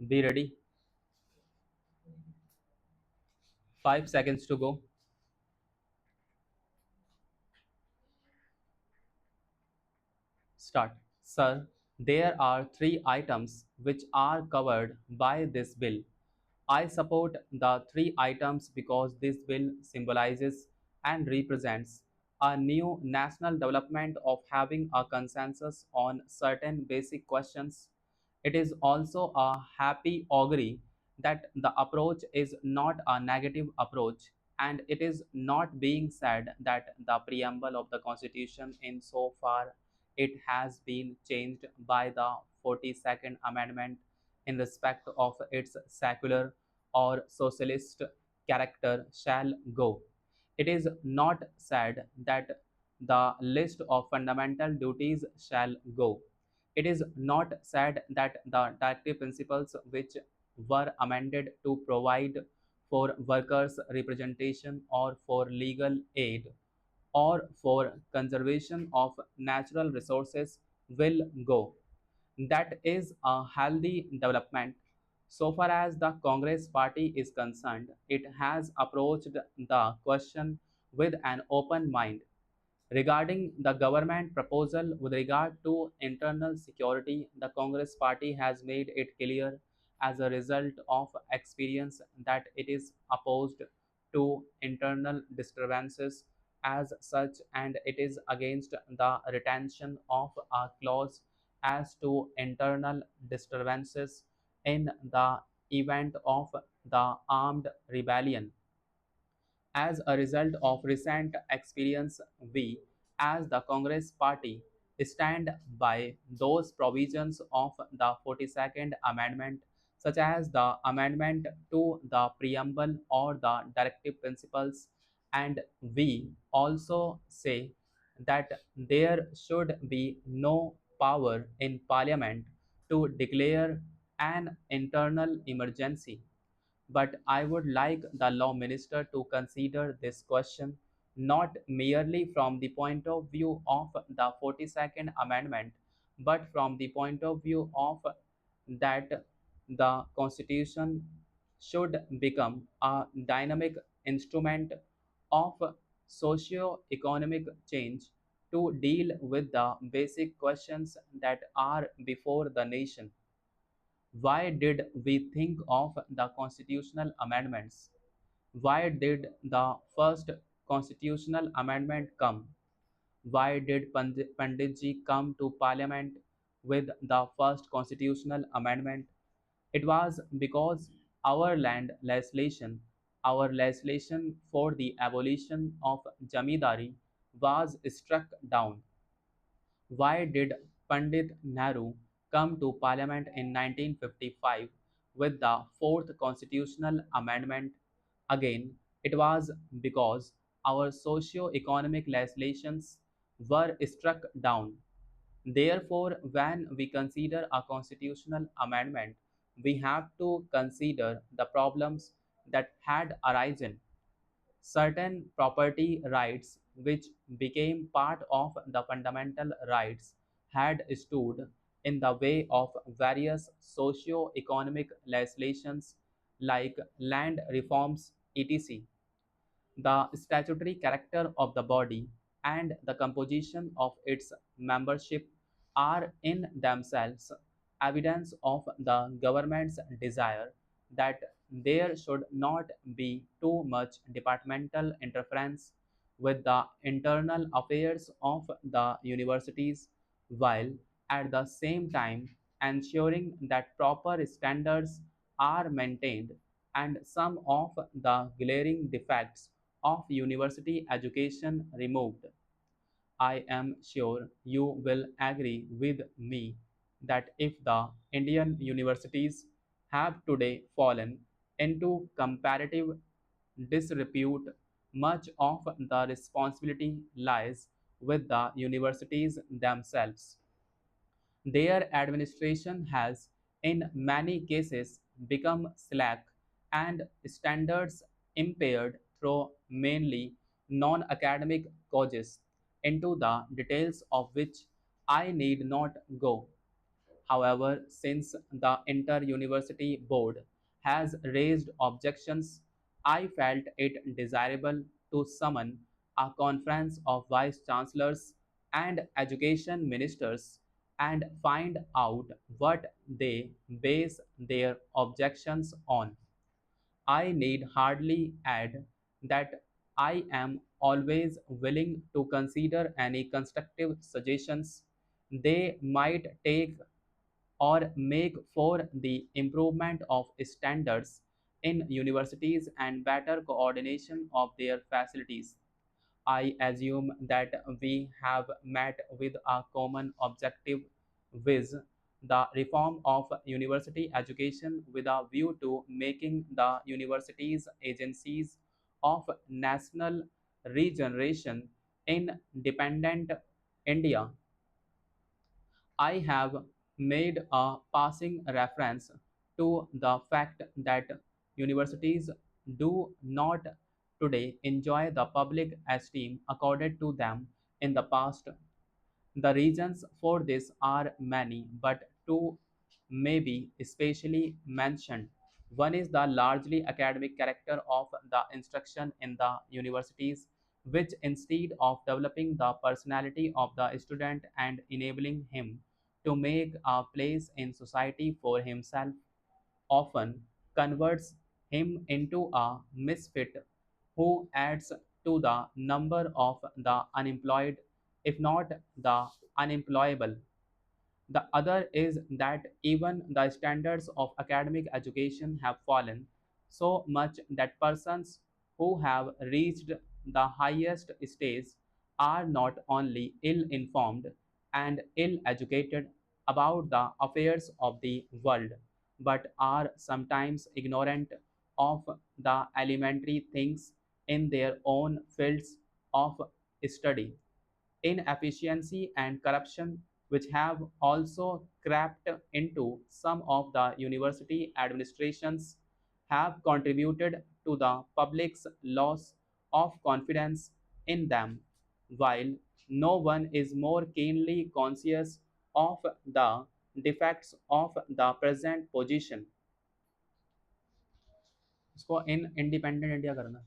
Be ready. 5 seconds to go. Start. Sir, there are three items which are covered by this bill. I support the three items because this bill symbolizes and represents a new national development of having a consensus on certain basic questions. It is also a happy augury that the approach is not a negative approach, and it is not being said that the preamble of the Constitution, in so far it has been changed by the 42nd Amendment in respect of its secular or socialist character, shall go. It is not said that the list of fundamental duties shall go. It is not said that the directive principles which were amended to provide for workers' representation or for legal aid or for conservation of natural resources will go. That is a healthy development. So far as the Congress party is concerned, it has approached the question with an open mind. Regarding the government proposal with regard to internal security, the Congress party has made it clear as a result of experience that it is opposed to internal disturbances as such, and it is against the retention of a clause as to internal disturbances in the event of the armed rebellion. As a result of recent experience, we, as the Congress Party, stand by those provisions of the 42nd Amendment, such as the amendment to the preamble or the directive principles, and we also say that there should be no power in Parliament to declare an internal emergency. But I would like the law minister to consider this question not merely from the point of view of the 42nd Amendment, but from the point of view of that the Constitution should become a dynamic instrument of socio-economic change to deal with the basic questions that are before the nation. Why did we think of the constitutional amendments? Why did the first constitutional amendment come? Why did Panditji come to parliament with the first constitutional amendment? It was because our legislation for the abolition of Jamidari was struck down. Why did Pandit Nehru come to Parliament in 1955 with the fourth constitutional amendment? Again, it was because our socio-economic legislations were struck down. Therefore, when we consider a constitutional amendment, we have to consider the problems that had arisen. Certain property rights, which became part of the fundamental rights, had stood in the way of various socio-economic legislations like land reforms, etc. The statutory character of the body and the composition of its membership are in themselves evidence of the government's desire that there should not be too much departmental interference with the internal affairs of the universities, while at the same time ensuring that proper standards are maintained and some of the glaring defects of university education removed. I am sure you will agree with me that if the Indian universities have today fallen into comparative disrepute, much of the responsibility lies with the universities themselves. Their administration has, in many cases, become slack and standards impaired through mainly non academic causes, into the details of which I need not go. However, since the Inter-University Board has raised objections, I felt it desirable to summon a conference of vice chancellors and education ministers and find out what they base their objections on. I need hardly add that I am always willing to consider any constructive suggestions they might take or make for the improvement of standards in universities and better coordination of their facilities. I assume that we have met with a common objective, viz. The reform of university education with a view to making the universities agencies of national regeneration in dependent India. I have made a passing reference to the fact that universities do not today enjoy the public esteem accorded to them in the past. The reasons for this are many, but two may be especially mentioned. One is the largely academic character of the instruction in the universities, which instead of developing the personality of the student and enabling him to make a place in society for himself, often converts him into a misfit who adds to the number of the unemployed, if not the unemployable. The other is that even the standards of academic education have fallen so much that persons who have reached the highest stage are not only ill informed and ill educated about the affairs of the world, but are sometimes ignorant of the elementary things in their own fields of study. Inefficiency and corruption, which have also crept into some of the university administrations, have contributed to the public's loss of confidence in them, while no one is more keenly conscious of the defects of the present position. इसको in independent India करना